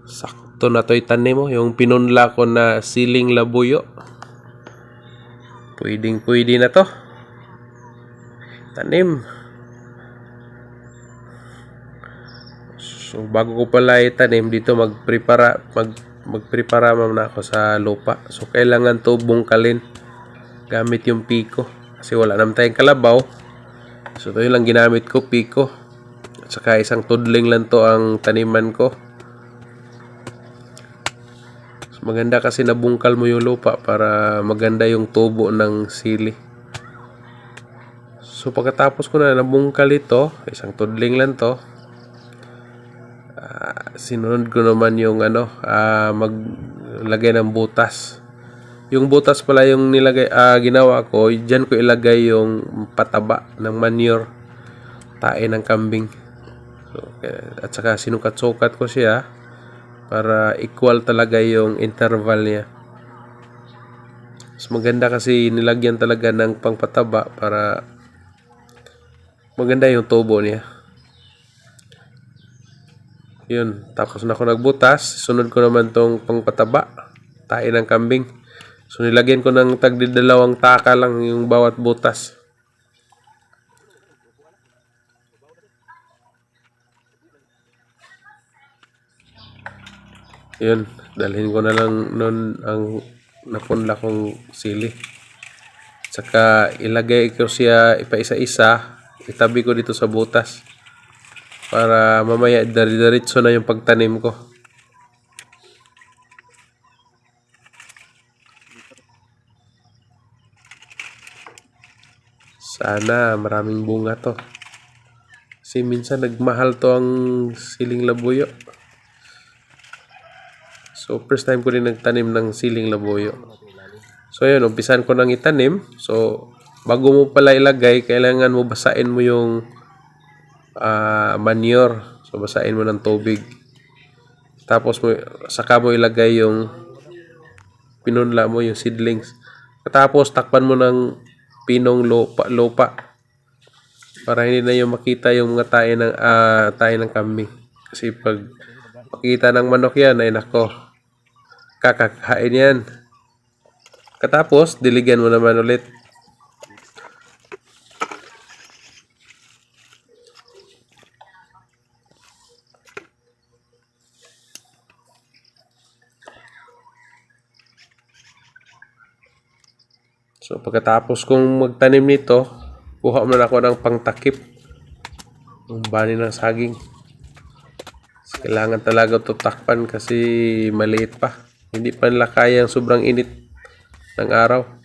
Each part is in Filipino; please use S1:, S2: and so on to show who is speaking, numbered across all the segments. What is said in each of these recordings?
S1: Sakto na to itanim mo. Yung pinunla ko na siling labuyo. Pwede na to. Tanim. So bago ko pala itanim dito magprepara muna ako sa lupa. So kailangan to bungkalin gamit yung piko kasi wala naman tayong kalabaw. So ito yung lang ginamit ko, piko. At saka isang tudling lang to ang taniman ko. So maganda kasi nabungkal mo yung lupa para maganda yung tubo ng sili. So pagkatapos ko na nabungkal ito, isang tudling lang to. Sinunod ko naman yung maglagay ng butas. Yung butas pala yung ginawa ko, diyan ko ilagay yung pataba ng manure, tae ng kambing. So, at saka sinukat-sukat ko siya para equal talaga yung interval niya. So, maganda kasi nilagyan talaga ng pangpataba para maganda yung tubo niya. Yun, tapos na ako nagbutas. Sunod ko naman tong pangpataba, tae ng kambing. So nilagyan ko ng tagdi-dalawang taka lang yung bawat butas. Yun, dalhin ko na lang nun ang napunla kong sili. Saka ilagay ko siya ipaisa-isa, itabi ko dito sa butas. Para mamaya diretso na yung pagtanim ko. Sana maraming bunga to. Kasi minsan nagmahal to ang siling labuyo. So first time ko din nagtanim ng siling labuyo. So yun, umpisan ko nang itanim. So bago mo pala ilagay, kailangan mo basain mo yung manure. So basain mo ng tubig. Tapos saka mo ilagay yung pinunla mo, yung seedlings. Tapos takpan mo ng pinong lupa para hindi na yung makita yung mga tae ng kambing. Kasi pag makita ng manok yan, ay nako, kakakain yan. Katapos diligan mo naman ulit. So pagkatapos kong magtanim nito, kuha muna ako ng pangtakip ng bani ng saging. So, kailangan talaga ito takpan kasi maliit pa. Hindi pa nila kaya ang sobrang init ng araw.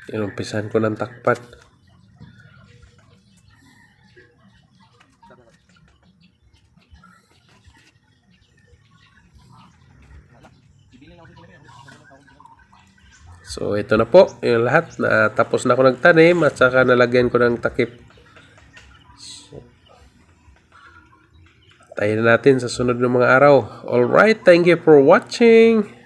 S1: Inumpisan ko ng takpan. So ito na po yung lahat. Tapos na ako nagtanim at saka nalagyan ko ng takip. So, tayo na natin sa sunod ng mga araw. Alright, thank you for watching.